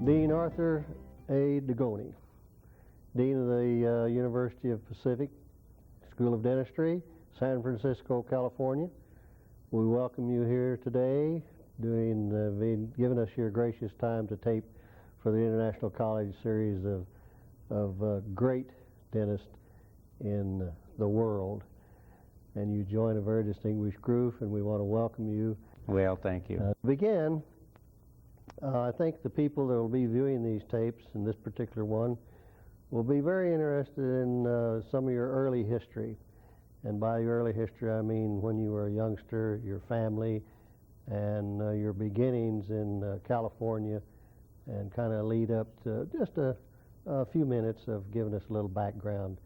Dean Arthur A. Dugoni, Dean of the University of Pacific School of Dentistry, San Francisco, California. We welcome you here today, giving us your gracious time to tape for the International College series of great dentists in the world. And you join a very distinguished group, and we want to welcome you. Well, thank you. To begin, I think the people that will be viewing these tapes, in this particular one, will be very interested in some of your early history. And by your early history, I mean when you were a youngster, your family, and your beginnings in California, and kind of lead up to just a few minutes of giving us a little background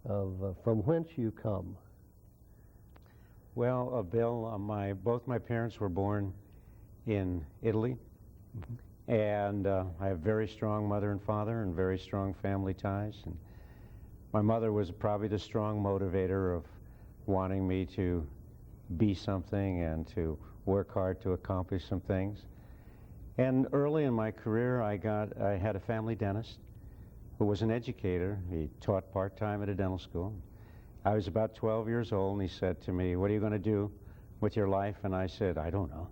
of from whence you come. Well, Bill, both my parents were born in Italy, and I have very strong mother and father and very strong family ties. And my mother was probably the strong motivator of wanting me to be something and to work hard to accomplish some things. And early in my career, I had a family dentist who was an educator. He taught part-time at a dental school. I was about 12 years old, and he said to me, "What are you going to do with your life?" And I said, "I don't know."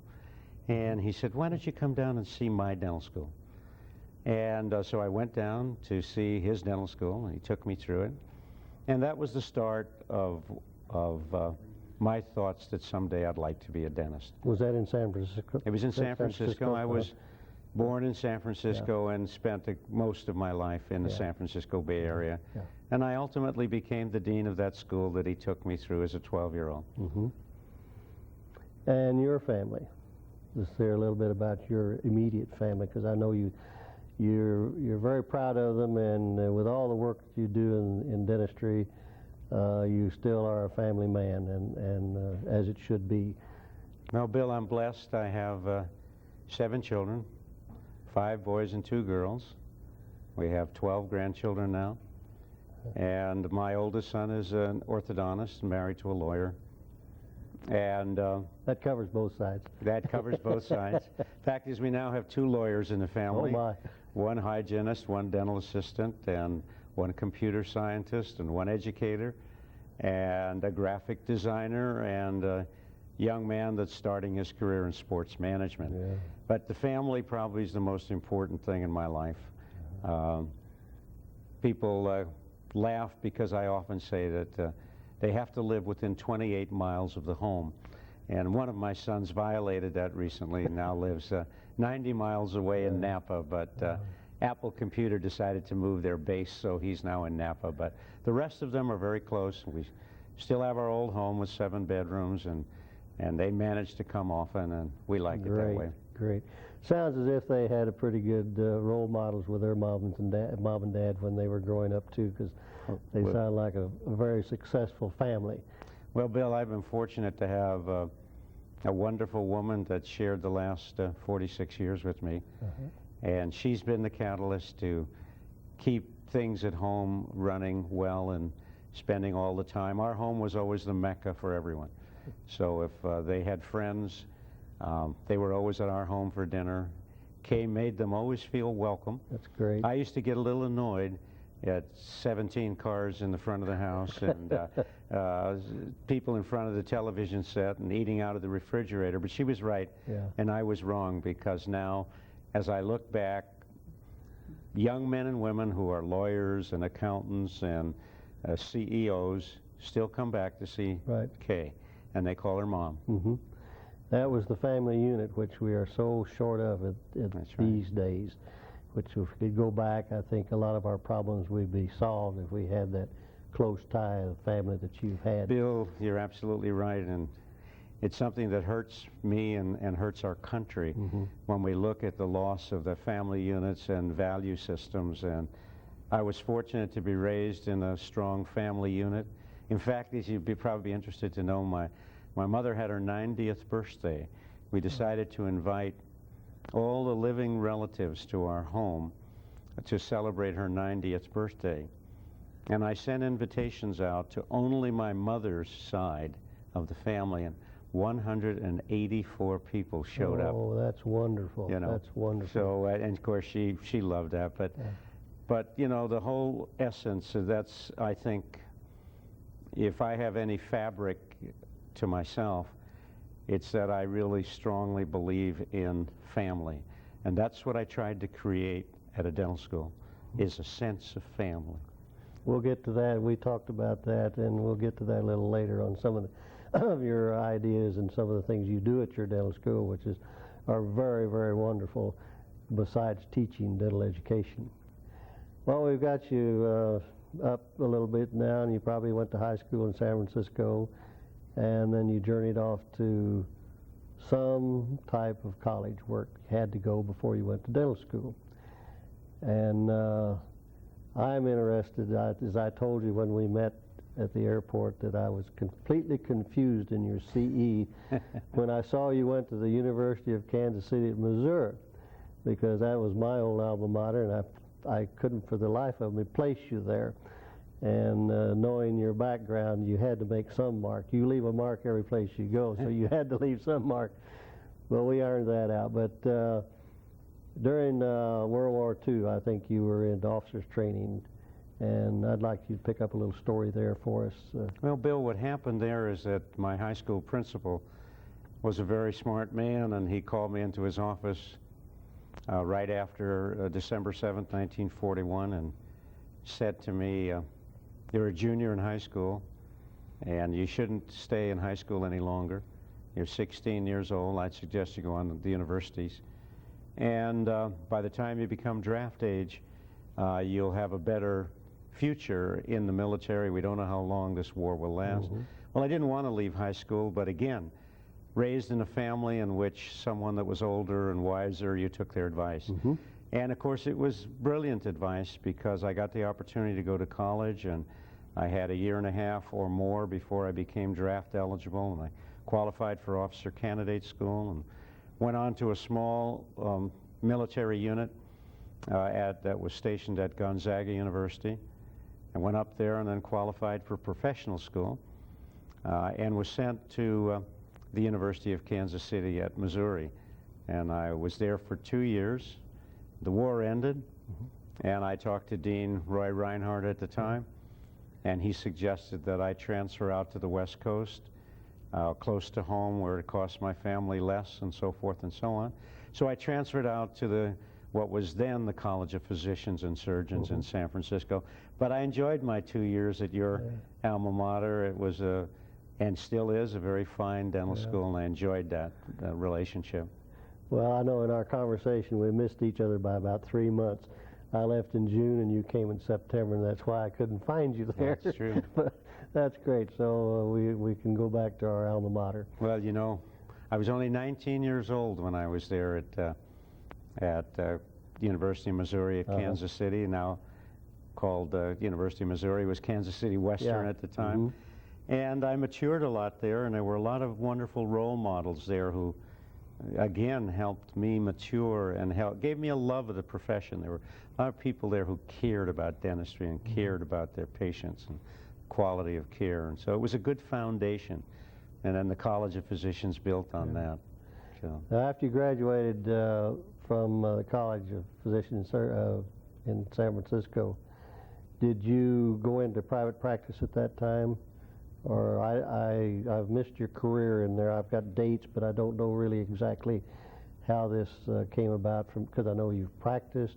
And he said, "Why don't you come down and see my dental school?" And so I went down to see his dental school, and he took me through it. And that was the start of my thoughts that someday I'd like to be a dentist. Was that in San Francisco? It was in San Francisco. I was born in San Francisco, and spent most of my life in the San Francisco Bay Area. Yeah. And I ultimately became the dean of that school that he took me through as a 12-year-old. And your family? Let's hear a little bit about your immediate family, because I know you're very proud of them, and with all the work that you do in dentistry, you still are a family man, and as it should be. Well, Bill, I'm blessed. I have 7 children, 5 boys and 2 girls. We have 12 grandchildren now. And my oldest son is an orthodontist, married to a lawyer. And that covers both sides. That covers both sides. Fact is, we now have 2 lawyers in the family. Oh, my. 1 hygienist, 1 dental assistant, and 1 computer scientist, and 1 educator, and a graphic designer, and a young man that's starting his career in sports management. Yeah. But the family probably is the most important thing in my life. People laugh because I often say that they have to live within 28 miles of the home. And one of my sons violated that recently and now lives 90 miles away in Napa, but Apple Computer decided to move their base, so he's now in Napa. But the rest of them are very close. We still have our old home with 7 bedrooms, and they manage to come often, and we like it that way. Great. Sounds as if they had a pretty good role models with their mom and dad when they were growing up too, because they sound like a very successful family. Well, Bill, I've been fortunate to have a wonderful woman that shared the last 46 years with me, and she's been the catalyst to keep things at home running well and spending all the time. Our home was always the Mecca for everyone. So if they had friends, they were always at our home for dinner. Kay made them always feel welcome. That's great. I used to get a little annoyed at 17 cars in the front of the house and people in front of the television set and eating out of the refrigerator, but she was right, and I was wrong, because now, as I look back, young men and women who are lawyers and accountants and CEOs still come back to see Kay, and they call her Mom. That was the family unit, which we are so short of these days, which if we could go back, I think a lot of our problems would be solved if we had that close tie of family that you've had. Bill, you're absolutely right, and it's something that hurts me and hurts our country when we look at the loss of the family units and value systems. And I was fortunate to be raised in a strong family unit. In fact, as you'd probably be interested to know, my mother had her 90th birthday. We decided to invite all the living relatives to our home to celebrate her 90th birthday. And I sent invitations out to only my mother's side of the family. And 184 people showed up. Oh, that's wonderful. You know, that's wonderful. So, and of course, she loved that. But, Yeah. but you know, the whole essence of that's, I think, if I have any fabric to myself, it's that I really strongly believe in family, and that's what I tried to create at a dental school, is a sense of family. We'll get to that. We talked about that, and we'll get to that a little later on some of your ideas and some of the things you do at your dental school, which are very, very wonderful, besides teaching dental education. Well, we've got you up a little bit now, and you probably went to high school in San Francisco, and then you journeyed off to some type of college work. You had to go before you went to dental school. And I'm interested, as I told you when we met at the airport, that I was completely confused in your CE when I saw you went to the University of Kansas City at Missouri, because that was my old alma mater, and I couldn't for the life of me place you there. And knowing your background, you had to make some mark. You leave a mark every place you go, so you had to leave some mark. Well, we ironed that out. But during World War II, I think you were in officers training, and I'd like you to pick up a little story there for us. Well, Bill, what happened there is that my high school principal was a very smart man, and he called me into his office right after December 7th, 1941, and said to me, you're a junior in high school, and you shouldn't stay in high school any longer. You're 16 years old. I'd suggest you go on to the universities. And by the time you become draft age, you'll have a better future in the military. We don't know how long this war will last. Mm-hmm. Well, I didn't want to leave high school, but again, raised in a family in which someone that was older and wiser, you took their advice. Mm-hmm. And of course, it was brilliant advice, because I got the opportunity to go to college, and I had a year and a half or more before I became draft eligible, and I qualified for officer candidate school and went on to a small military unit that was stationed at Gonzaga University. I went up there and then qualified for professional school and was sent to the University of Kansas City at Missouri. And I was there for 2 years. The war ended, mm-hmm. and I talked to Dean Roy Reinhardt at the time, and he suggested that I transfer out to the West Coast, close to home, where it cost my family less, and so forth and so on. So I transferred out to what was then the College of Physicians and Surgeons mm-hmm. in San Francisco. But I enjoyed my 2 years at your alma mater. It was and still is, a very fine dental school, and I enjoyed that relationship. Well, I know in our conversation we missed each other by about 3 months. I left in June and you came in September, and that's why I couldn't find you there. That's true. But that's great. So we can go back to our alma mater. Well, you know, I was only 19 years old when I was there at the University of Missouri at Kansas City, now called University of Missouri. It was Kansas City Western at the time. Mm-hmm. And I matured a lot there, and there were a lot of wonderful role models there who again helped me mature and gave me a love of the profession. There were a lot of people there who cared about dentistry and cared about their patients and quality of care, and so it was a good foundation. And then the College of Physicians built on that. So. Now, after you graduated from the College of Physicians in San Francisco, did you go into private practice at that time? Or I've missed your career in there. I've got dates, but I don't know really exactly how this came about, because I know you've practiced,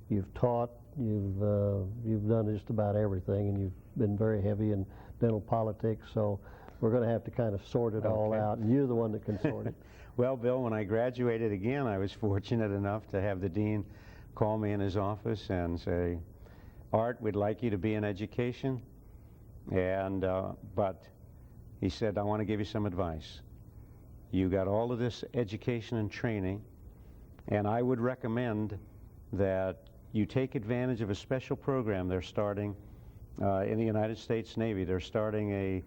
you've taught, you've done just about everything, and you've been very heavy in dental politics, so we're going to have to kind of sort it all out, and you're the one that can sort it. Well, Bill, when I graduated again, I was fortunate enough to have the dean call me in his office and say, Art, we'd like you to be in education. And but he said, I want to give you some advice. You got all of this education and training, and I would recommend that you take advantage of a special program they're starting in the United States Navy. They're starting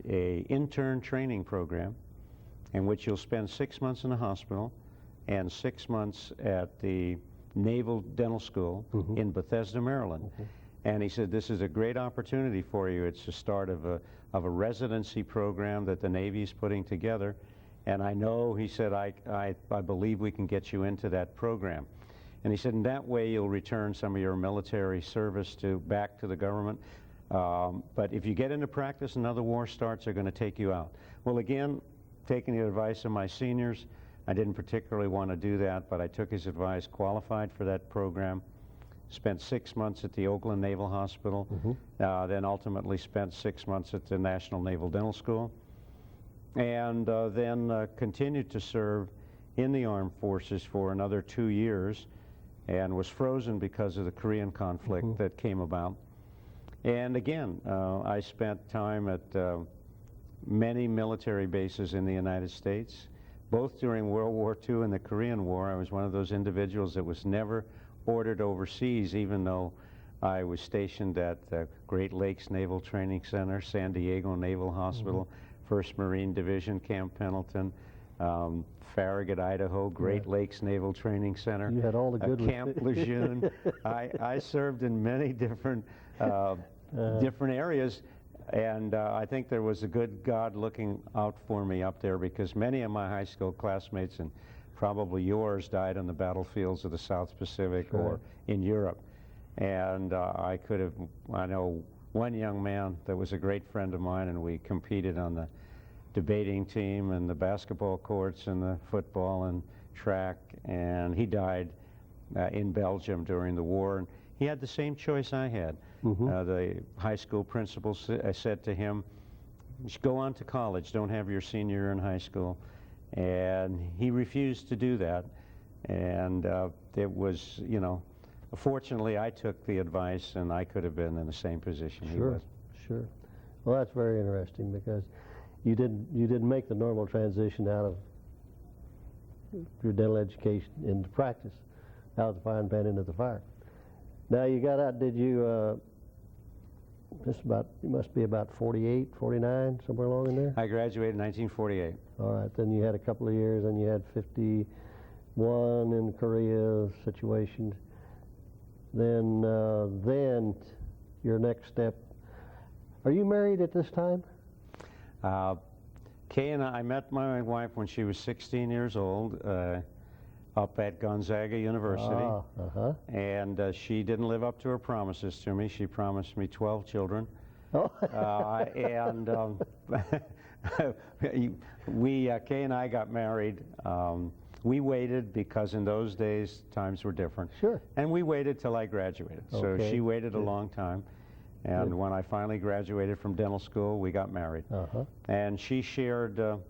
a intern training program in which you'll spend 6 months in the hospital and 6 months at the Naval Dental School mm-hmm. in Bethesda, Maryland. Mm-hmm. And he said, this is a great opportunity for you. It's the start of a residency program that the Navy's putting together. And I know, he said, I believe we can get you into that program. And he said, in that way, you'll return some of your military service back to the government. But if you get into practice, another war starts, they're going to take you out. Well, again, taking the advice of my seniors, I didn't particularly want to do that, but I took his advice, qualified for that program, spent 6 months at the Oakland Naval Hospital, then ultimately spent 6 months at the National Naval Dental School, and then continued to serve in the armed forces for another 2 years, and was frozen because of the Korean conflict that came about. And again, I spent time at many military bases in the United States, both during World War II and the Korean War. I was one of those individuals that was never ordered overseas, even though I was stationed at the Great Lakes Naval Training Center, San Diego Naval Hospital, 1st Marine Division, Camp Pendleton, Farragut, Idaho, Great Lakes Naval Training Center. You had all the good Camp Lejeune. I served in many different different areas, and I think there was a good God looking out for me up there, because many of my high school classmates, and probably yours, died on the battlefields of the South Pacific or in Europe. And I know one young man that was a great friend of mine, and we competed on the debating team and the basketball courts and the football and track, and he died in Belgium during the war. And he had the same choice I had. The high school principal said to him, you should go on to college, don't have your senior year in high school. And he refused to do that. And it was, you know, fortunately I took the advice, and I could have been in the same position he was. Sure. Well, that's very interesting, because you didn't make the normal transition out of your dental education into practice, out of the frying pan into the fire. Now you got out, did you, you must be about 48, 49, somewhere along in there? I graduated in 1948. All right, then you had a couple of years, and you had 51 in Korea situation. Then your next step. Are you married at this time? Kay and I met my wife when she was 16 years old, up at Gonzaga University. And she didn't live up to her promises to me. She promised me 12 children. And Kay and I got married. We waited, because in those days times were different. Sure. And we waited till I graduated. So she waited a long time. And when I finally graduated from dental school, we got married. And she shared the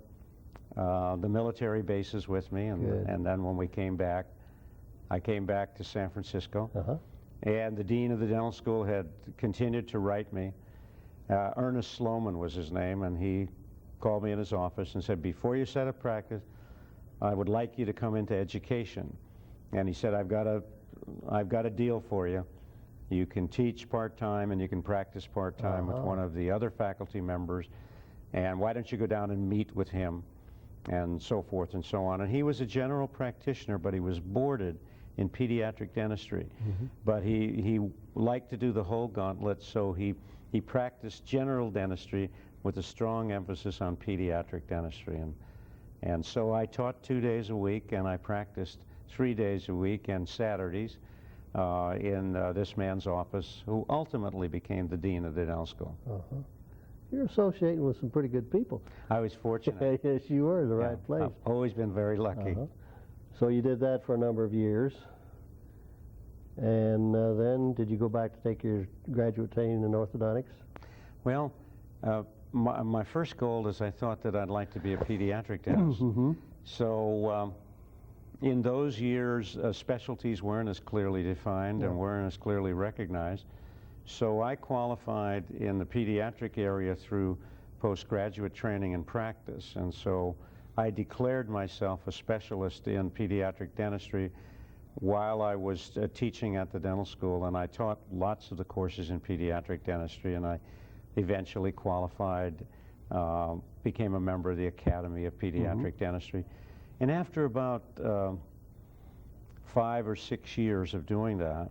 military bases with me, and then when we came back, I came back to San Francisco, and the dean of the dental school had continued to write me. Ernest Sloman was his name, and he called me in his office and said, before you set up practice, I would like you to come into education. And he said, I've got a deal for you. You can teach part-time and you can practice part-time with one of the other faculty members, and why don't you go down and meet with him, and so forth and so on. And he was a general practitioner, but he was boarded in pediatric dentistry. But he liked to do the whole gauntlet, so he practiced general dentistry with a strong emphasis on pediatric dentistry. And so I taught 2 days a week, and I practiced 3 days a week and Saturdays in this man's office, who ultimately became the dean of the dental school. You're associating with some pretty good people. I was fortunate. Yes, you were in the right place. I've always been very lucky. So you did that for a number of years, and then did you go back to take your graduate training in orthodontics? Well, my first goal is I thought that I'd like to be a pediatric dentist. So in those years, specialties weren't as clearly defined and weren't as clearly recognized. So I qualified in the pediatric area through postgraduate training and practice. And so I declared myself a specialist in pediatric dentistry while I was teaching at the dental school, and I taught lots of the courses in pediatric dentistry, and I eventually qualified, became a member of the Academy of Pediatric Dentistry. And after about 5 or 6 years of doing that,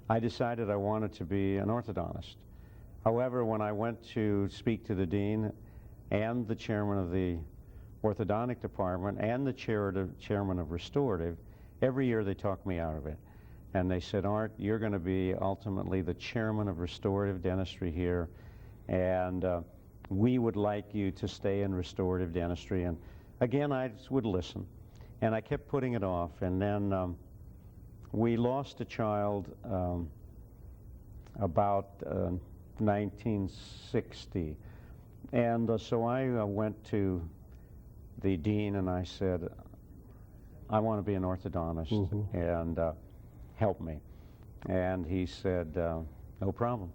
I decided I wanted to be an orthodontist. However, when I went to speak to the dean and the chairman of the orthodontic department and the chairman of restorative, every year they talked me out of it. And they said, Art, you're going to be ultimately the chairman of restorative dentistry here, and we would like you to stay in restorative dentistry. And again, I just would listen. And I kept putting it off. And then we lost a child about 1960. And so I went to the dean and I said, I want to be an orthodontist, and help me. And he said, no problem.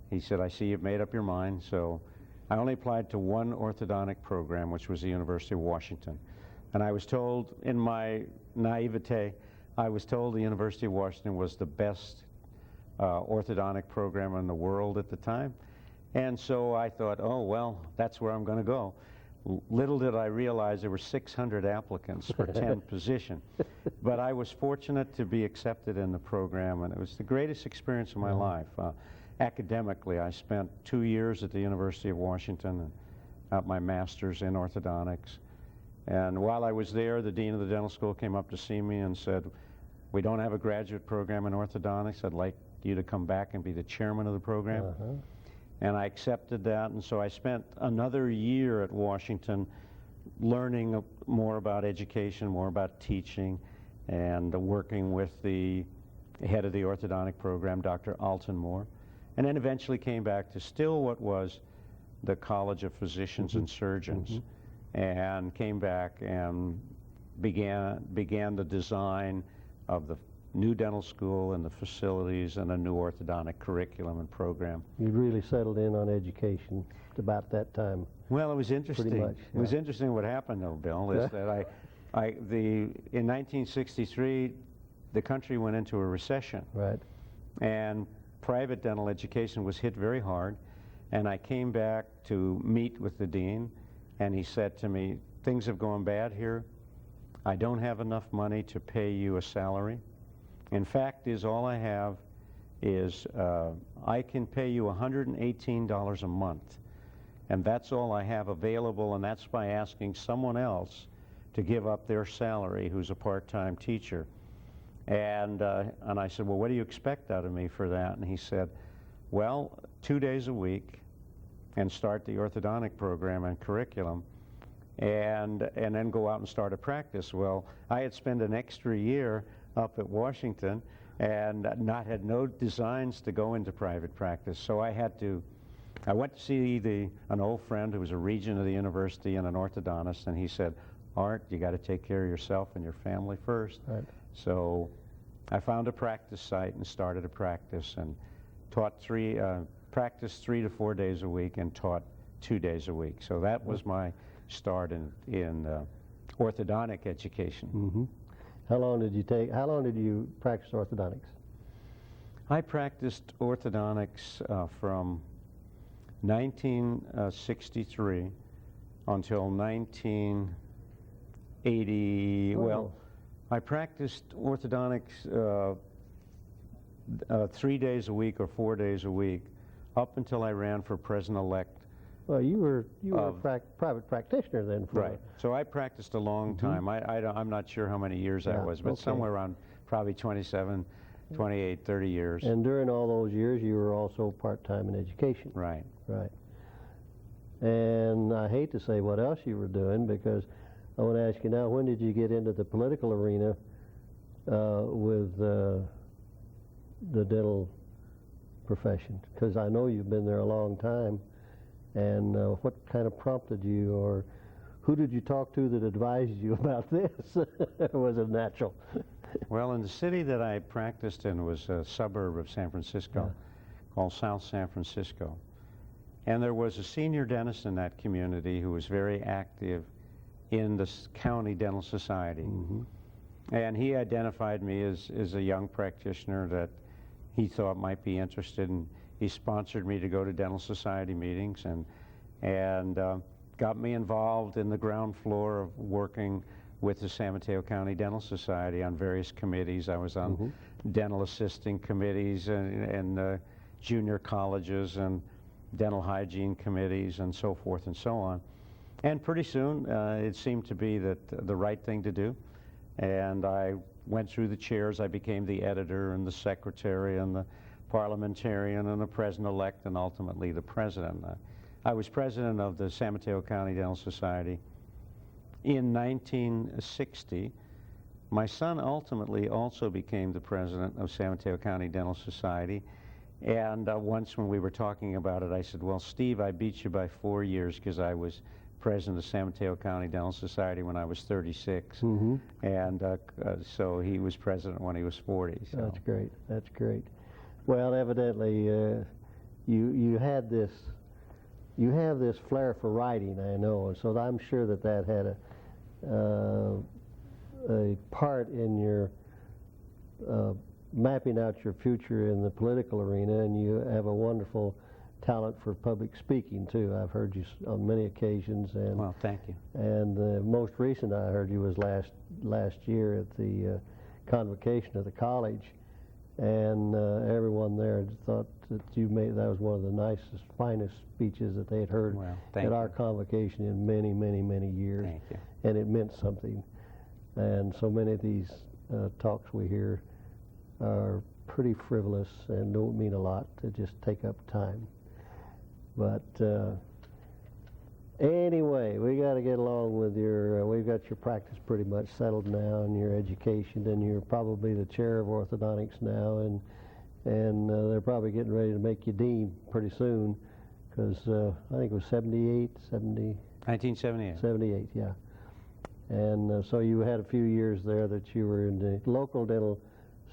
He said, I see you've made up your mind. So I only applied to one orthodontic program, which was the University of Washington. And I was told, in my naivete, I was told the University of Washington was the best orthodontic program in the world at the time. And so I thought, oh, well, that's where I'm going to go. Little did I realize there were 600 applicants for 10 position. But I was fortunate to be accepted in the program, and it was the greatest experience of my life. Academically, I spent 2 years at the University of Washington and got my master's in orthodontics. And while I was there, the dean of the dental school came up to see me and said, we don't have a graduate program in orthodontics. I'd like you to come back and be the chairman of the program. And I accepted that, and so I spent another year at Washington learning more about education, more about teaching, and working with the head of the orthodontic program, Dr. Alton Moore, and then eventually came back to still what was the College of Physicians and Surgeons, and came back and began the design of the new dental school and the facilities and a new orthodontic curriculum and program. You really settled in on education about that time. Well, it was interesting. Pretty much, It was interesting what happened, though, Bill, is that in 1963, the country went into a recession. Right. And private dental education was hit very hard. And I came back to meet with the dean, and he said to me, things have gone bad here. I don't have enough money to pay you a salary. In fact, all I have is I can pay you $118 a month, and that's all I have available, and that's by asking someone else to give up their salary who's a part-time teacher. And I said, well, what do you expect out of me for that? And he said, well, 2 days a week, and start the orthodontic program and curriculum, and then go out and start a practice. Well, I had spent an extra year up at Washington and had no designs to go into private practice. So I went to see an old friend who was a regent of the university and an orthodontist, and he said, Art, you got to take care of yourself and your family first. Right. So I found a practice site and started a practice and practiced 3 to 4 days a week and taught 2 days a week. So that was my start in orthodontic education. How long did you practice orthodontics? I practiced orthodontics from 1963 until 1980. Oh. Well, I practiced orthodontics 3 days a week or 4 days a week up until I ran for president-elect. Well, you were a private practitioner then. Right. So I practiced a long time. I'm not sure how many years that was, but somewhere around probably 27, 28, 30 years. And during all those years, you were also part-time in education. Right. Right. And I hate to say what else you were doing, because I want to ask you now, when did you get into the political arena with the dental profession? Because I know you've been there a long time. And what kind of prompted you, or who did you talk to that advised you about this? Was it natural? Well, in the city that I practiced in was a suburb of San Francisco called South San Francisco. And there was a senior dentist in that community who was very active in the county dental society. And he identified me as a young practitioner that he thought might be interested in. He sponsored me to go to dental society meetings and got me involved in the ground floor of working with the San Mateo County Dental Society on various committees. I was on dental assisting committees and junior colleges and dental hygiene committees and so forth and so on. And pretty soon it seemed to be that the right thing to do. And I went through the chairs. I became the editor and the secretary and the parliamentarian and the president-elect and ultimately the president. I was president of the San Mateo County Dental Society in 1960. My son ultimately also became the president of San Mateo County Dental Society. And once when we were talking about it, I said, well, Steve, I beat you by 4 years because I was president of San Mateo County Dental Society when I was 36. And so he was president when he was 40. So. That's great. That's great. Well, evidently, you have this flair for writing, I know, and so I'm sure that had a part in your mapping out your future in the political arena, and you have a wonderful talent for public speaking too. I've heard you on many occasions, and well, thank you. And the most recent I heard you was last year at the convocation of the college, and everyone there thought that that was one of the nicest, finest speeches that they had heard at our convocation in many, many, many years. Thank you. And it meant something. And so many of these talks we hear are pretty frivolous and don't mean a lot. They just take up time. But anyway, we got to get along with we've got your practice pretty much settled now, and your education, and you're probably the chair of orthodontics now, and they're probably getting ready to make you dean pretty soon, because I think it was 1978. 78, yeah. And so you had a few years there that you were in the local dental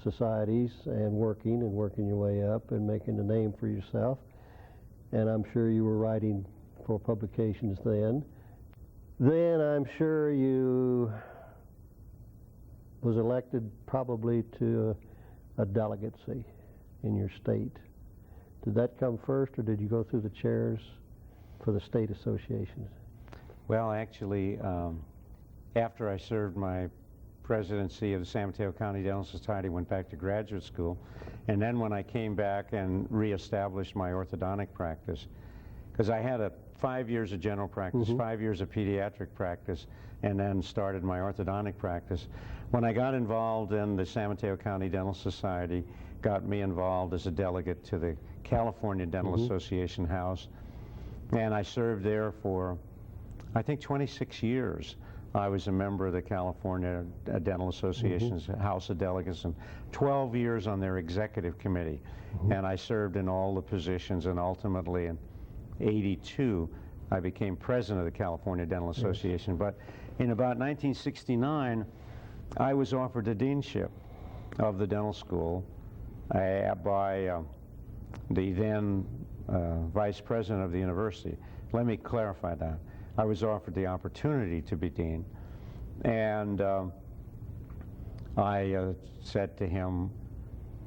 societies and working your way up and making a name for yourself. And I'm sure you were writing for publications then. Then I'm sure you was elected probably to a delegacy in your state. Did that come first, or did you go through the chairs for the state associations? Well, actually, after I served my presidency of the San Mateo County Dental Society, went back to graduate school, and then when I came back and reestablished my orthodontic practice, because I had 5 years of general practice, 5 years of pediatric practice, and then started my orthodontic practice. When I got involved in the San Mateo County Dental Society, got me involved as a delegate to the California Dental Association House, and I served there for, I think, 26 years. I was a member of the California Dental Association's House of Delegates, and 12 years on their executive committee. And I served in all the positions, and ultimately in '82, I became president of the California Dental Association. But in about 1969, I was offered the deanship of the dental school by the then vice president of the university. Let me clarify that. I was offered the opportunity to be dean, and I said to him,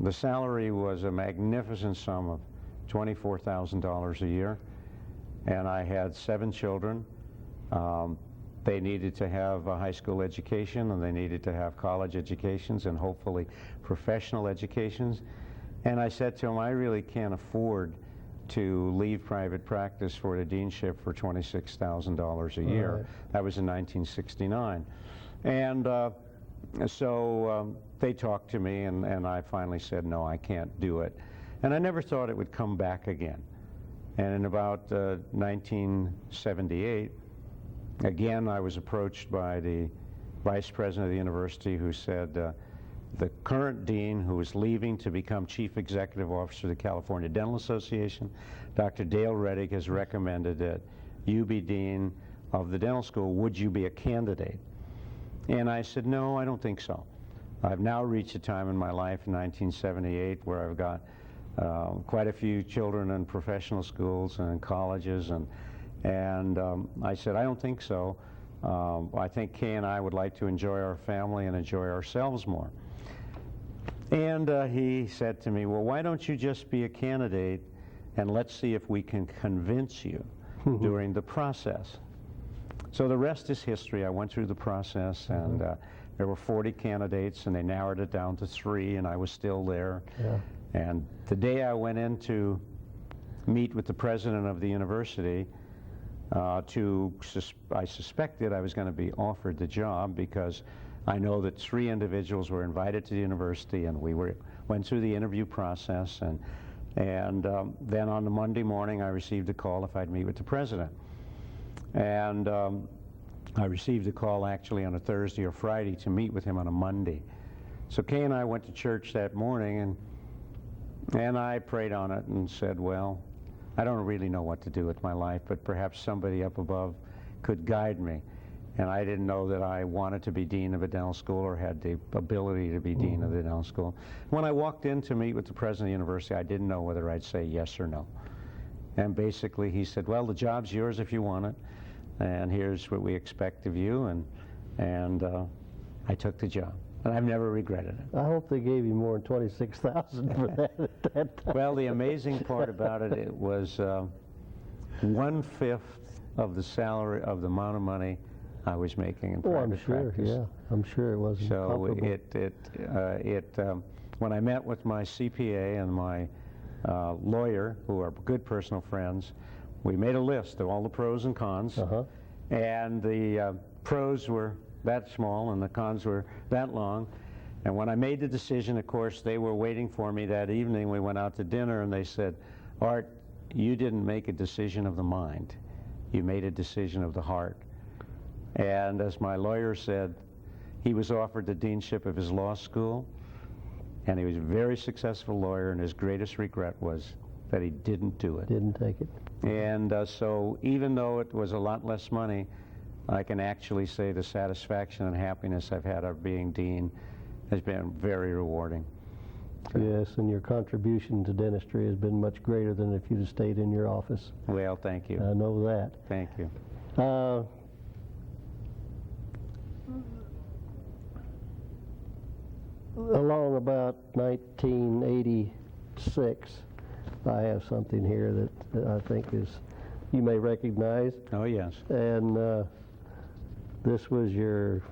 the salary was a magnificent sum of $24,000 a year, and I had 7 children. They needed to have a high school education, and they needed to have college educations, and hopefully professional educations. And I said to him, I really can't afford to leave private practice for the deanship for $26,000 a year. Right. That was in 1969. And so they talked to me, and I finally said, no, I can't do it. And I never thought it would come back again. And in about 1978, again, I was approached by the vice president of the university, who said, the current dean, who is leaving to become chief executive officer of the California Dental Association, Dr. Dale Reddick, has recommended that you be dean of the dental school. Would you be a candidate? And I said, no, I don't think so. I've now reached a time in my life in 1978 where I've got quite a few children in professional schools and in colleges, and I said, I don't think so. I think Kay and I would like to enjoy our family and enjoy ourselves more. And he said to me, well, why don't you just be a candidate, and let's see if we can convince you during the process. So the rest is history. I went through the process, and there were 40 candidates, and they narrowed it down to 3, and I was still there. Yeah. And the day I went in to meet with the president of the university, I suspected I was going to be offered the job, because I know that 3 individuals were invited to the university, and we went through the interview process, and then on the Monday morning I received a call if I'd meet with the president. And I received a call actually on a Thursday or Friday to meet with him on a Monday. So Kay and I went to church that morning, and I prayed on it and said, well, I don't really know what to do with my life, but perhaps somebody up above could guide me. And I didn't know that I wanted to be dean of a dental school or had the ability to be dean of the dental school. When I walked in to meet with the president of the university, I didn't know whether I'd say yes or no. And basically he said, well, the job's yours if you want it, and here's what we expect of you, and I took the job. And I've never regretted it. I hope they gave you more than $26,000 for that at that time. Well, the amazing part about it, it was 1/5 of the salary of the amount of money I was making in private practice. Yeah, I'm sure it wasn't So comfortable. when I met with my CPA and my lawyer, who are good personal friends, we made a list of all the pros and cons, and the pros were that small and the cons were that long. And when I made the decision, of course, they were waiting for me that evening. We went out to dinner, and they said, Art, you didn't make a decision of the mind. You made a decision of the heart. And as my lawyer said, he was offered the deanship of his law school, and he was a very successful lawyer, and his greatest regret was that he didn't do it. Didn't take it. And so even though it was a lot less money, I can actually say the satisfaction and happiness I've had of being dean has been very rewarding. Yes, and your contribution to dentistry has been much greater than if you'd have stayed in your office. Well, thank you. I know that. Thank you. Along about 1986, I have something here that I think you may recognize. Oh, yes. And this was your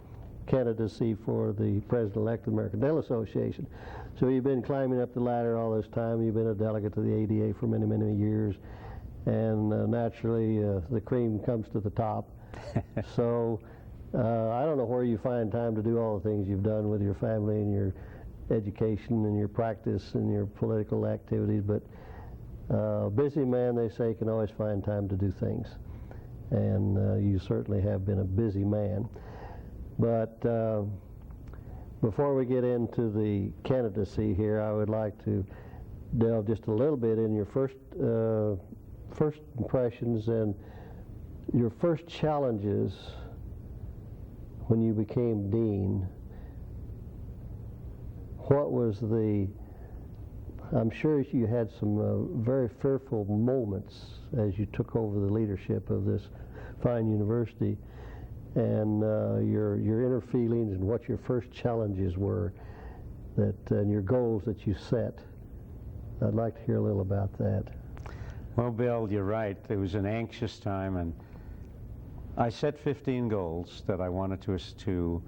candidacy for the president-elect of the American Dental Association. So you've been climbing up the ladder all this time. You've been a delegate to the ADA for many, many years. And naturally, the cream comes to the top. So I don't know where you find time to do all the things you've done with your family and your education and your practice and your political activities, but a busy man, they say, can always find time to do things. And you certainly have been a busy man. But before we get into the candidacy here, I would like to delve just a little bit in your first impressions and your first challenges when you became dean. What was I'm sure you had some very fearful moments as you took over the leadership of this fine university, and your inner feelings and what your first challenges were and your goals that you set. I'd like to hear a little about that. Well, Bill, you're right. It was an anxious time, and I set 15 goals that I wanted to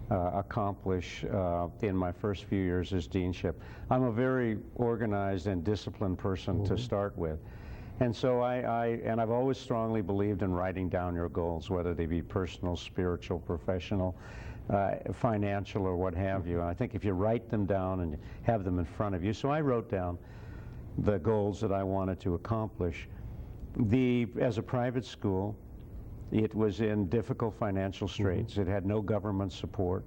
accomplish in my first few years as deanship. I'm a very organized and disciplined person to start with. And so I've always strongly believed in writing down your goals, whether they be personal, spiritual, professional, financial, or what have you. And I think if you write them down and have them in front of you. So I wrote down the goals that I wanted to accomplish. As a private school, it was in difficult financial straits. It had no government support.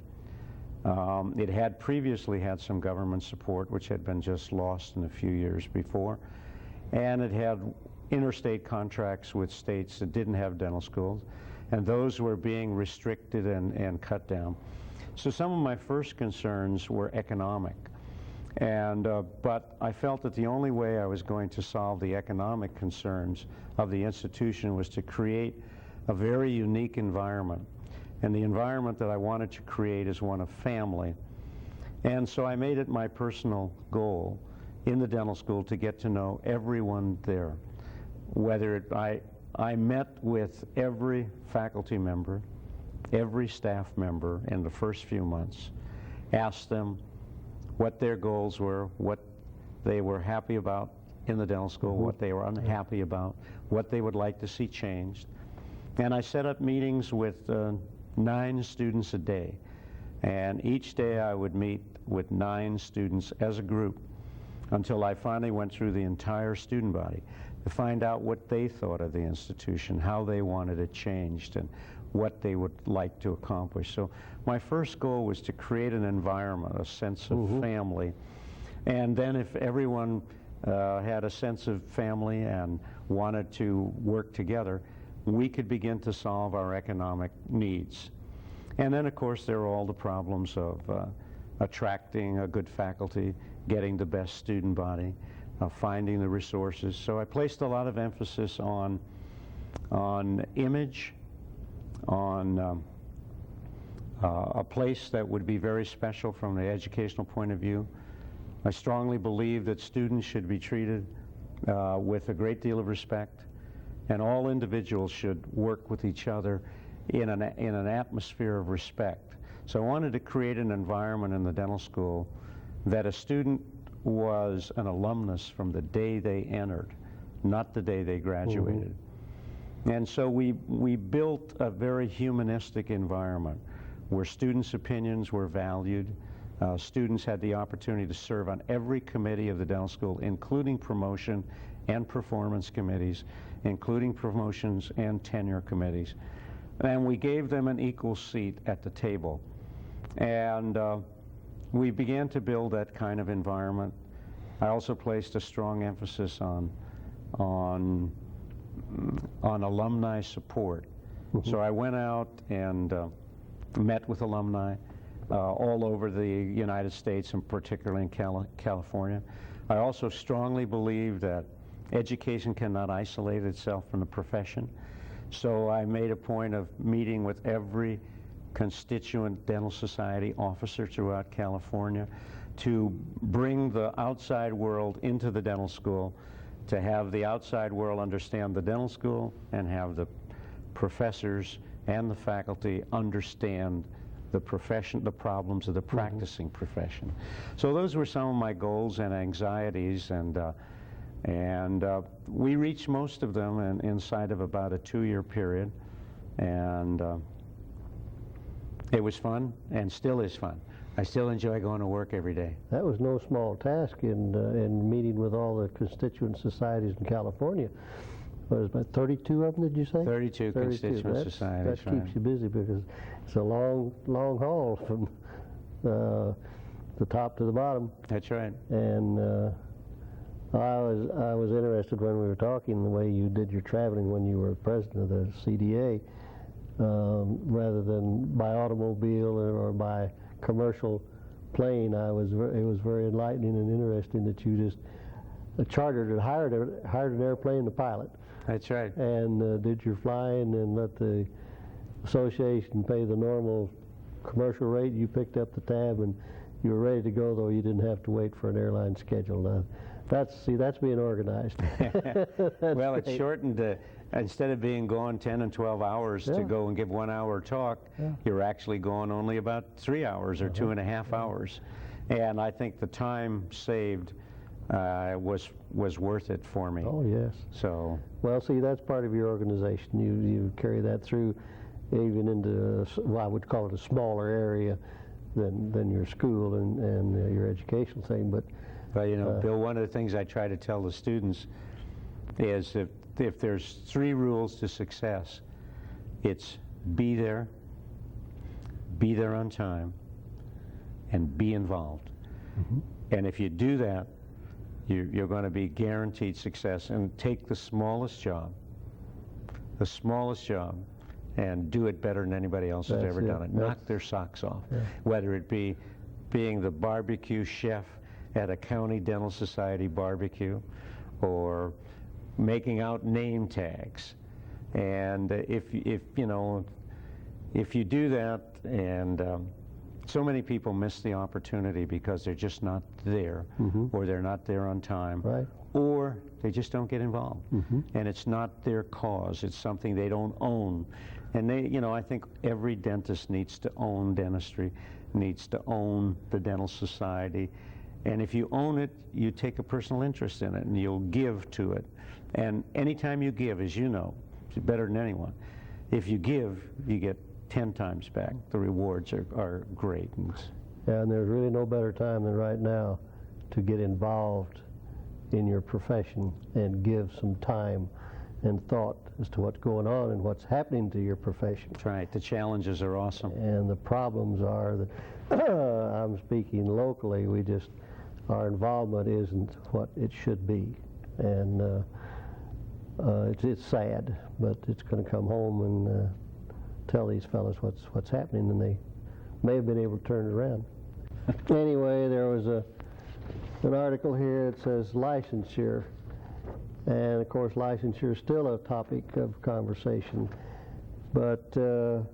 It had previously had some government support, which had been just lost in a few years before. And it had interstate contracts with states that didn't have dental schools, and those were being restricted and cut down. So some of my first concerns were economic. But I felt that the only way I was going to solve the economic concerns of the institution was to create a very unique environment. And the environment that I wanted to create is one of family. And so I made it my personal goal in the dental school to get to know everyone there. Whether I met with every faculty member, every staff member in the first few months, asked them what their goals were, what they were happy about in the dental school, what they were unhappy about, what they would like to see changed. And I set up meetings with 9 students a day. And each day I would meet with 9 students as a group until I finally went through the entire student body to find out what they thought of the institution, how they wanted it changed, and what they would like to accomplish. So my first goal was to create an environment, a sense of family. And then if everyone had a sense of family and wanted to work together, we could begin to solve our economic needs. And then, of course, there are all the problems of attracting a good faculty, getting the best student body, finding the resources. So I placed a lot of emphasis on image, on a place that would be very special from the educational point of view. I strongly believe that students should be treated with a great deal of respect, and all individuals should work with each other in an atmosphere of respect. So I wanted to create an environment in the dental school that a student was an alumnus from the day they entered, not the day they graduated. And so we built a very humanistic environment where students' opinions were valued. Students had the opportunity to serve on every committee of the dental school, including promotion and performance committees, including promotions and tenure committees. And we gave them an equal seat at the table. And we began to build that kind of environment. I also placed a strong emphasis on alumni support. So I went out and met with alumni all over the United States, and particularly in California. I also strongly believe that education cannot isolate itself from the profession. So I made a point of meeting with every constituent dental society officer throughout California to bring the outside world into the dental school, to have the outside world understand the dental school, and have the professors and the faculty understand the profession, the problems of the practicing profession. So those were some of my goals and anxieties, and we reached most of them inside of about a 2-year period, and it was fun and still is fun. I still enjoy going to work every day. That was no small task in meeting with all the constituent societies in California. What was about 32 of them, did you say? 32 constituent societies. That keeps you busy because it's a long haul from the top to the bottom. That's right. And I was interested when we were talking the way you did your traveling when you were president of the CDA, rather than by automobile or by commercial plane. It was very enlightening and interesting that you just chartered and hired an airplane to pilot. That's right. And did your flying and let the association pay the normal commercial rate. You picked up the tab and you were ready to go, though you didn't have to wait for an airline schedule. That's being organized. Well, it's shortened. Instead of being gone 10 and 12 hours to go and give 1 hour talk, you're actually gone only about 3 hours or 2.5 hours. And I think the time saved was worth it for me. Oh, yes. So. Well, see, that's part of your organization. You carry that through even into, I would call it a smaller area than your school and your educational thing. But you know, Bill, one of the things I try to tell the students is if there's 3 rules to success, it's be there on time, and be involved. And if you do that, you're going to be guaranteed success. And take the smallest job, and do it better than anybody else has ever done it. Knock their socks off. Whether it be being the barbecue chef at a county dental society barbecue, or making out name tags. And if you do that and so many people miss the opportunity because they're just not there, or they're not there on time, Right. or they just don't get involved. And it's not their cause. It's something they don't own. And they, you know, I think every dentist needs to own dentistry, needs to own the dental society. And if you own it, you take a personal interest in it, and you'll give to it. And anytime you give, as you know, better than anyone, if you give, you get 10 times back. The rewards are great. And there's really no better time than right now to get involved in your profession and give some time and thought as to what's going on and what's happening to your profession. That's right. The challenges are awesome. And the problems are that, I'm speaking locally, our involvement isn't what it should be. And it's sad, but it's going to come home and tell these fellas what's happening, and they may have been able to turn it around. Anyway, there was an article here that says licensure, and of course licensure is still a topic of conversation, but a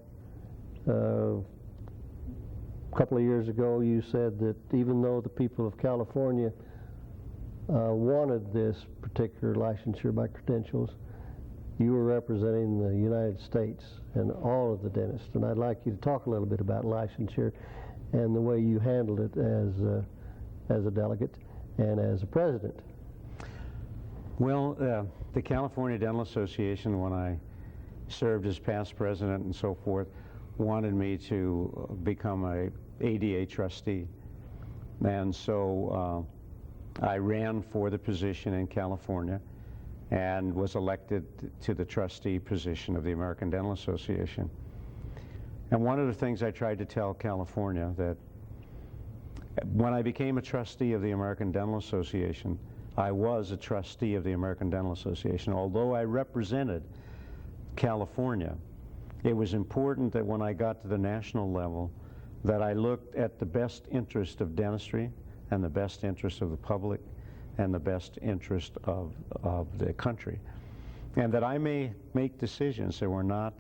couple of years ago you said that even though the people of California wanted this particular licensure by credentials, you were representing the United States and all of the dentists, and I'd like you to talk a little bit about licensure and the way you handled it as a delegate and as a president. Well, the California Dental Association, when I served as past president and so forth, wanted me to become a ADA trustee. And so I ran for the position in California and was elected to the trustee position of the American Dental Association. And one of the things I tried to tell California, that when I became a trustee of the American Dental Association, I was a trustee of the American Dental Association. Although I represented California, it was important that when I got to the national level, that I looked at the best interest of dentistry and the best interest of the public and the best interest of the country. And that I may make decisions that were not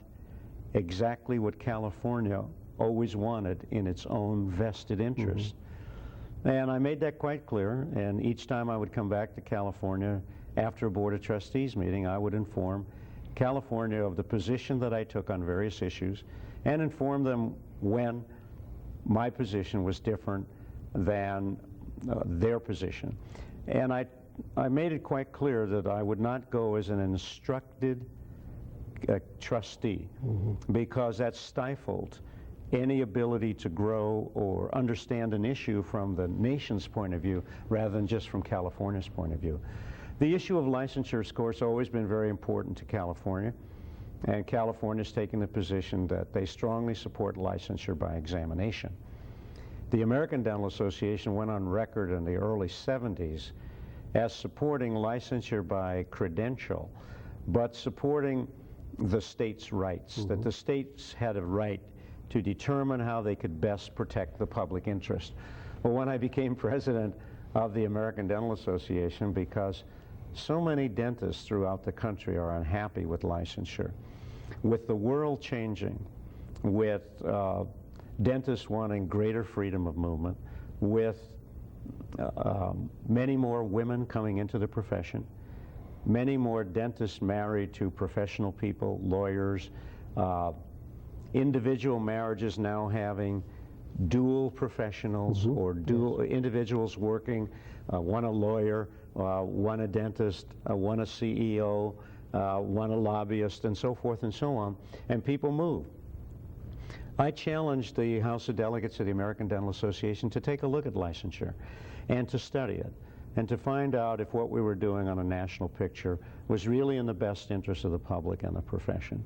exactly what California always wanted in its own vested interest. And I made that quite clear, and each time I would come back to California after a Board of Trustees meeting, I would inform California of the position that I took on various issues and inform them when my position was different than their position. And I made it quite clear that I would not go as an instructed trustee, because that stifled any ability to grow or understand an issue from the nation's point of view rather than just from California's point of view. The issue of licensure, of course, has always been very important to California, and California's taken the position that they strongly support licensure by examination. The American Dental Association went on record in the early 70s as supporting licensure by credential, but supporting the state's rights, that the states had a right to determine how they could best protect the public interest. Well, when I became president of the American Dental Association, because so many dentists throughout the country are unhappy with licensure, with the world changing, with dentists wanting greater freedom of movement, with many more women coming into the profession, many more dentists married to professional people, lawyers, individual marriages now having dual professionals or dual individuals working, one a lawyer, one a dentist, one a CEO, one a lobbyist, and so forth and so on, and people move. I challenged the House of Delegates of the American Dental Association to take a look at licensure and to study it and to find out if what we were doing on a national picture was really in the best interest of the public and the profession.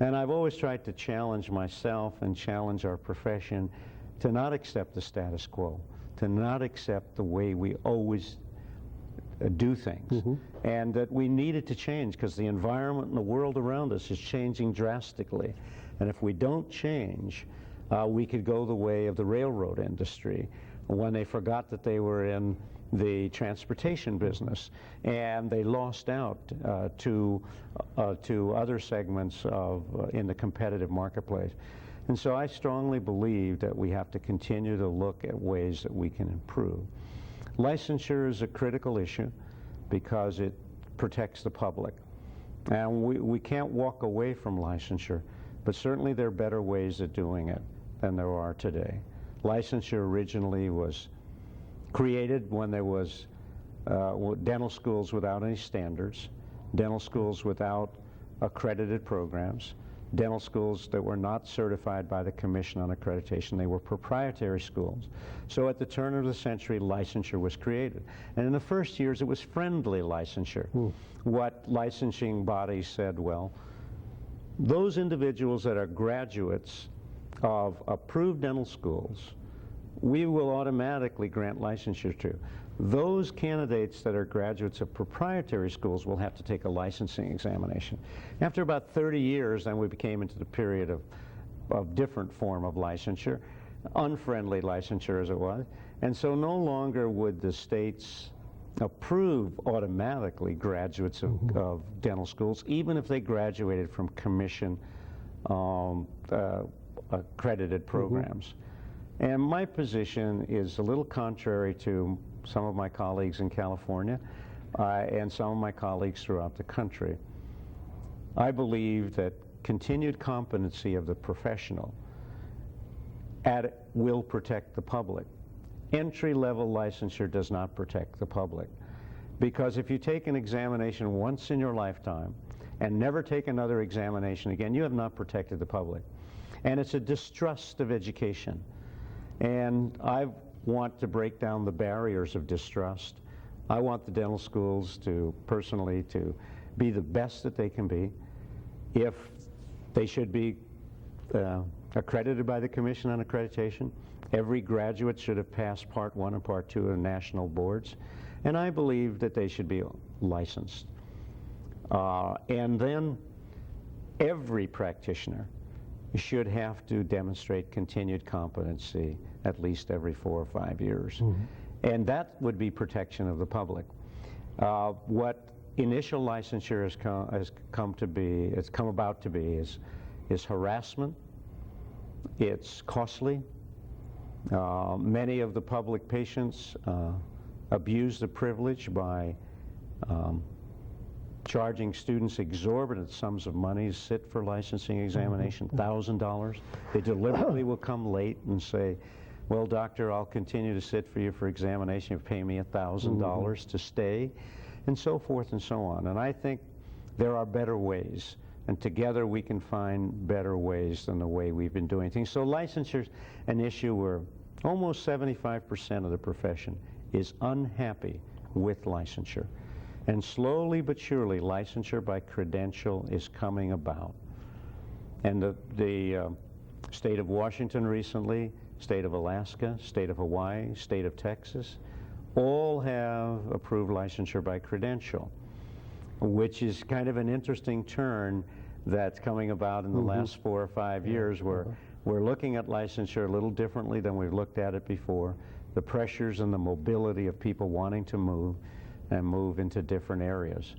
And I've always tried to challenge myself and challenge our profession to not accept the status quo, to not accept the way we always do things, and that we needed to change because the environment and the world around us is changing drastically. And if we don't change, we could go the way of the railroad industry when they forgot that they were in the transportation business and they lost out to other segments of in the competitive marketplace. And so I strongly believe that we have to continue to look at ways that we can improve. Licensure is a critical issue because it protects the public. And we can't walk away from licensure, but certainly there are better ways of doing it than there are today. Licensure originally was created when there was dental schools without any standards, dental schools without accredited programs, dental schools that were not certified by the Commission on Accreditation. They were proprietary schools. So at the turn of the century, licensure was created. And in the first years, it was friendly licensure. What licensing bodies said, well, those individuals that are graduates of approved dental schools, we will automatically grant licensure to. Those candidates that are graduates of proprietary schools will have to take a licensing examination. After about 30 years, then we became into the period of different form of licensure, unfriendly licensure as it was, and so no longer would the states approve automatically graduates of dental schools, even if they graduated from Commission accredited programs. And my position is a little contrary to some of my colleagues in California and some of my colleagues throughout the country. I believe that continued competency of the professional will protect the public. Entry-level licensure does not protect the public, because if you take an examination once in your lifetime and never take another examination again, you have not protected the public. And it's a distrust of education. And I want to break down the barriers of distrust. I want the dental schools to personally to be the best that they can be. If they should be accredited by the Commission on Accreditation, every graduate should have passed Part 1 and Part 2 of national boards. And I believe that they should be licensed. And then every practitioner should have to demonstrate continued competency at least every 4 or 5 years. And that would be protection of the public. What initial licensure has come about to be is harassment. It's costly. Many of the public patients abuse the privilege by charging students exorbitant sums of money to sit for licensing examination, $1,000. They deliberately will come late and say, well, doctor, I'll continue to sit for you for examination if you pay me $1,000 to stay, and so forth and so on. And I think there are better ways, and together we can find better ways than the way we've been doing things. So licensure's an issue where almost 75% of the profession is unhappy with licensure. And slowly but surely, licensure by credential is coming about. And the state of Washington recently, state of Alaska, state of Hawaii, state of Texas, all have approved licensure by credential, which is kind of an interesting turn that's coming about in the last 4 or 5 years, where we're looking at licensure a little differently than we've looked at it before. The pressures and the mobility of people wanting to move into different areas.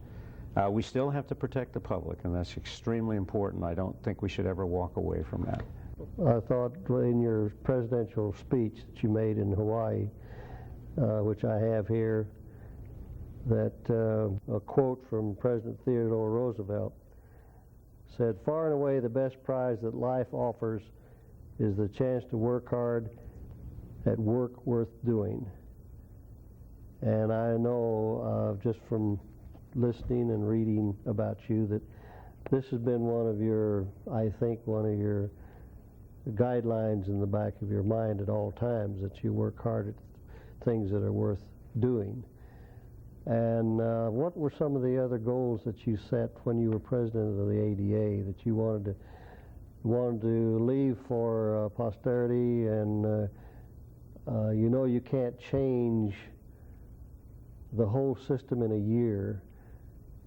We still have to protect the public, and that's extremely important. I don't think we should ever walk away from that. I thought in your presidential speech that you made in Hawaii, which I have here, that a quote from President Theodore Roosevelt said, "Far and away the best prize that life offers is the chance to work hard at work worth doing." And I know just from listening and reading about you that this has been one of your, I think, one of your guidelines in the back of your mind at all times, that you work hard at things that are worth doing. And what were some of the other goals that you set when you were president of the ADA that you wanted to leave for posterity? And you know you can't change the whole system in a year,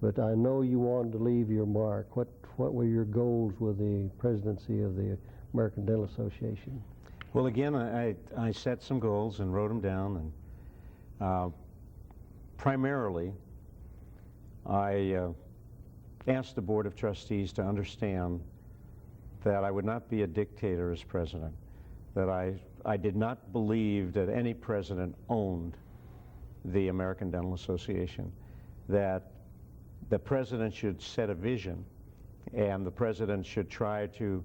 but I know you wanted to leave your mark. What were your goals with the presidency of the American Dental Association? Well, again, I set some goals and wrote them down, and primarily I asked the Board of Trustees to understand that I would not be a dictator as president, that I did not believe that any president owned the American Dental Association, that the president should set a vision and the president should try to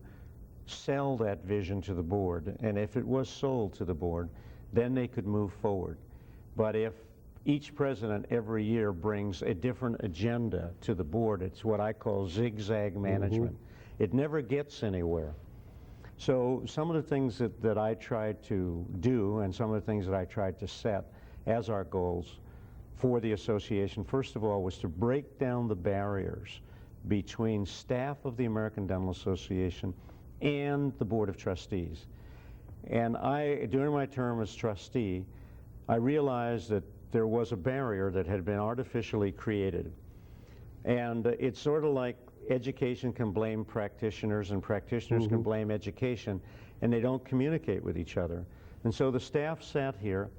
sell that vision to the board, and if it was sold to the board, then they could move forward. But if each president every year brings a different agenda to the board, it's what I call zigzag management. It never gets anywhere. So some of the things that I tried to do and some of the things that I tried to set as our goals for the association, first of all, was to break down the barriers between staff of the American Dental Association and the Board of Trustees. And during my term as trustee, I realized that there was a barrier that had been artificially created. And it's sort of like education can blame practitioners and practitioners can blame education, and they don't communicate with each other. And so the staff sat here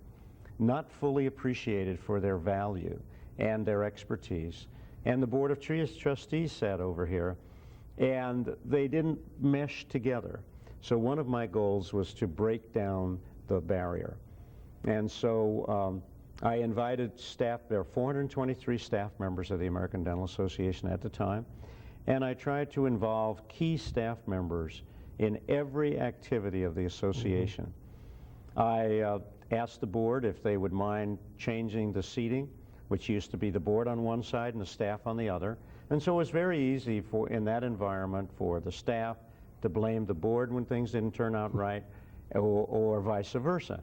not fully appreciated for their value and their expertise. And the Board of Trustees sat over here, and they didn't mesh together. So one of my goals was to break down the barrier. And so I invited staff. There are 423 staff members of the American Dental Association at the time, and I tried to involve key staff members in every activity of the association. I asked the board if they would mind changing the seating, which used to be the board on one side and the staff on the other. And so it was very easy in that environment for the staff to blame the board when things didn't turn out right, or vice versa.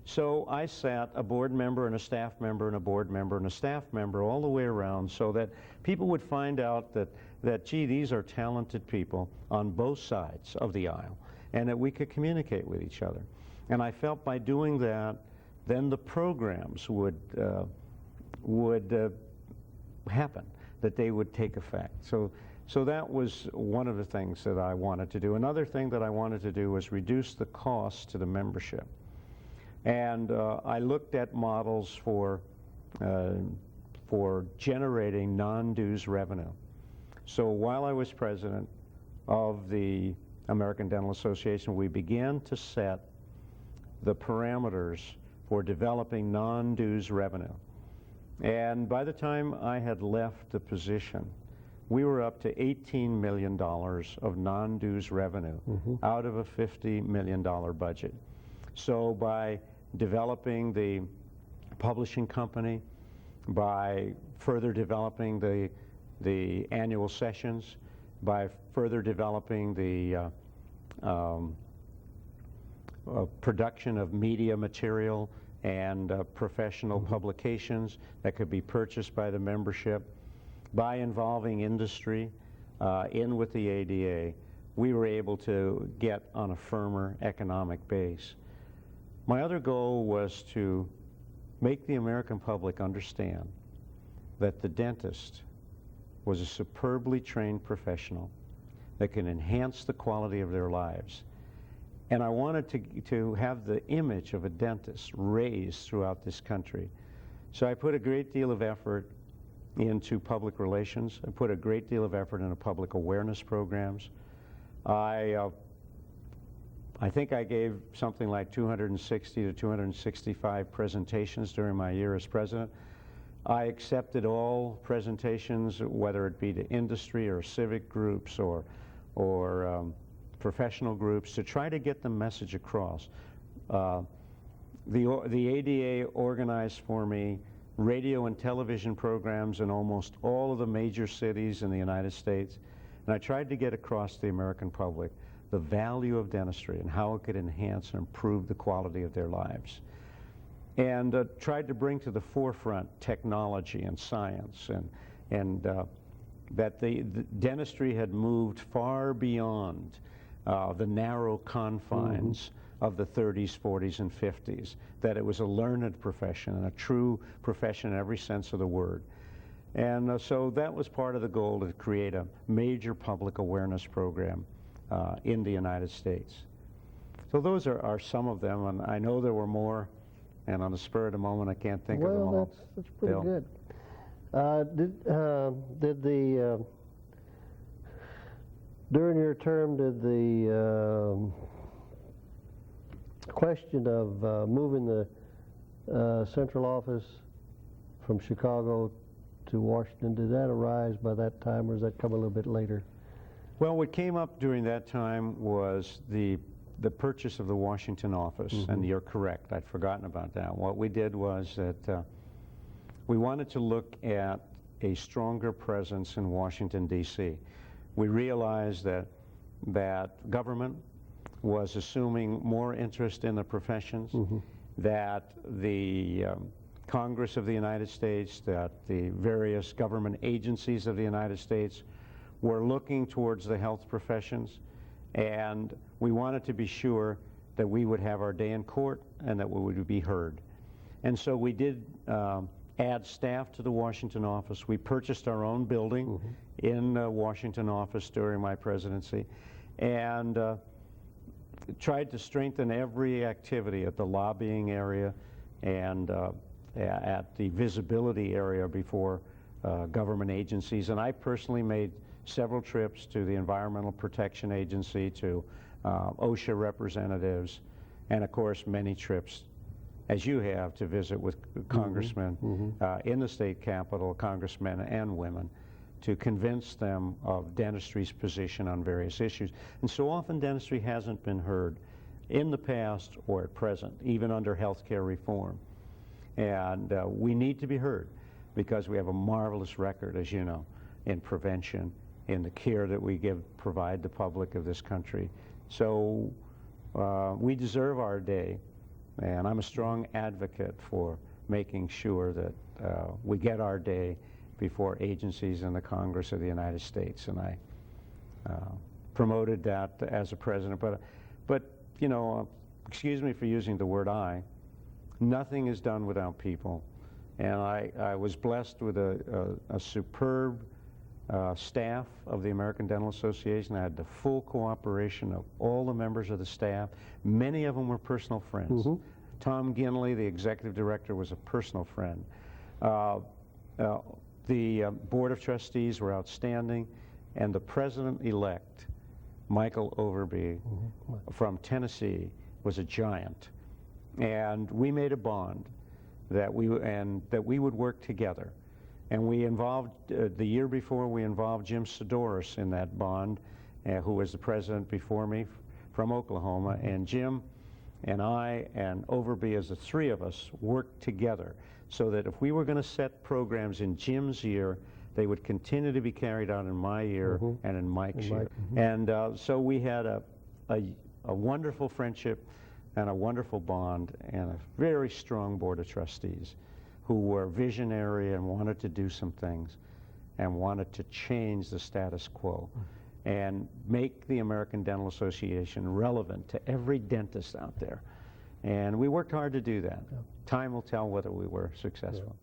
So I sat a board member and a staff member and a board member and a staff member all the way around so that people would find out that gee, these are talented people on both sides of the aisle, and that we could communicate with each other. And I felt by doing that, then the programs would happen, that they would take effect. So that was one of the things that I wanted to do. Another thing that I wanted to do was reduce the cost to the membership. And I looked at models for generating non-dues revenue. So while I was president of the American Dental Association, we began to set the parameters for developing non-dues revenue. And by the time I had left the position, we were up to $18 million of non-dues revenue out of a $50 million budget. So by developing the publishing company, by further developing the annual sessions, by further developing the production of media material and professional publications that could be purchased by the membership, by involving industry in with the ADA, we were able to get on a firmer economic base. My other goal was to make the American public understand that the dentist was a superbly trained professional that can enhance the quality of their lives. And I wanted to have the image of a dentist raised throughout this country. So I put a great deal of effort into public relations. I put a great deal of effort into public awareness programs. I think I gave something like 260 to 265 presentations during my year as president. I accepted all presentations, whether it be to industry or civic groups or professional groups, to try to get the message across. The ADA organized for me radio and television programs in almost all of the major cities in the United States, and I tried to get across to the American public the value of dentistry and how it could enhance and improve the quality of their lives. And tried to bring to the forefront technology and science, and that the dentistry had moved far beyond the narrow confines of the 30s, 40s, and 50s, that it was a learned profession and a true profession in every sense of the word. And so that was part of the goal, to create a major public awareness program in the United States. So those are some of them, and I know there were more, and on the spur of the moment I can't think of them all. Well, that's pretty Bill? good. Did the During your term, did the question of moving the central office from Chicago to Washington, did that arise by that time, or does that come a little bit later? Well, what came up during that time was the purchase of the Washington office, and you're correct, I'd forgotten about that. What we did was that we wanted to look at a stronger presence in Washington, D.C. We realized that government was assuming more interest in the professions, that the Congress of the United States, that the various government agencies of the United States were looking towards the health professions, and we wanted to be sure that we would have our day in court and that we would be heard. And so we did add staff to the Washington office. We purchased our own building in the Washington office during my presidency, and tried to strengthen every activity at the lobbying area and at the visibility area before government agencies. And I personally made several trips to the Environmental Protection Agency, to OSHA representatives, and of course many trips, as you have, to visit with congressmen in the state capitol, congressmen and women, to convince them of dentistry's position on various issues. And so often dentistry hasn't been heard in the past or at present, even under health care reform. And we need to be heard because we have a marvelous record, as you know, in prevention, in the care that we provide the public of this country. So we deserve our day, and I'm a strong advocate for making sure that we get our day before agencies in the Congress of the United States, and I promoted that as a president. But you know, excuse me for using the word I, nothing is done without people, and I was blessed with a superb staff of the American Dental Association. I had the full cooperation of all the members of the staff. Many of them were personal friends. Tom Ginley, the executive director, was a personal friend. The Board of Trustees were outstanding, and the president-elect, Michael Overby, from Tennessee, was a giant. And we made a bond that we would work together. And we involved, the year before, we involved Jim Sidoris in that bond, who was the president before me from Oklahoma. And Jim and I and Overby, as the three of us, worked together so that if we were going to set programs in Jim's year, they would continue to be carried out in my year and in Mike's year. And so we had a wonderful friendship and a wonderful bond and a very strong Board of Trustees who were visionary and wanted to do some things and wanted to change the status quo and make the American Dental Association relevant to every dentist out there. And we worked hard to do that. Time will tell whether we were successful.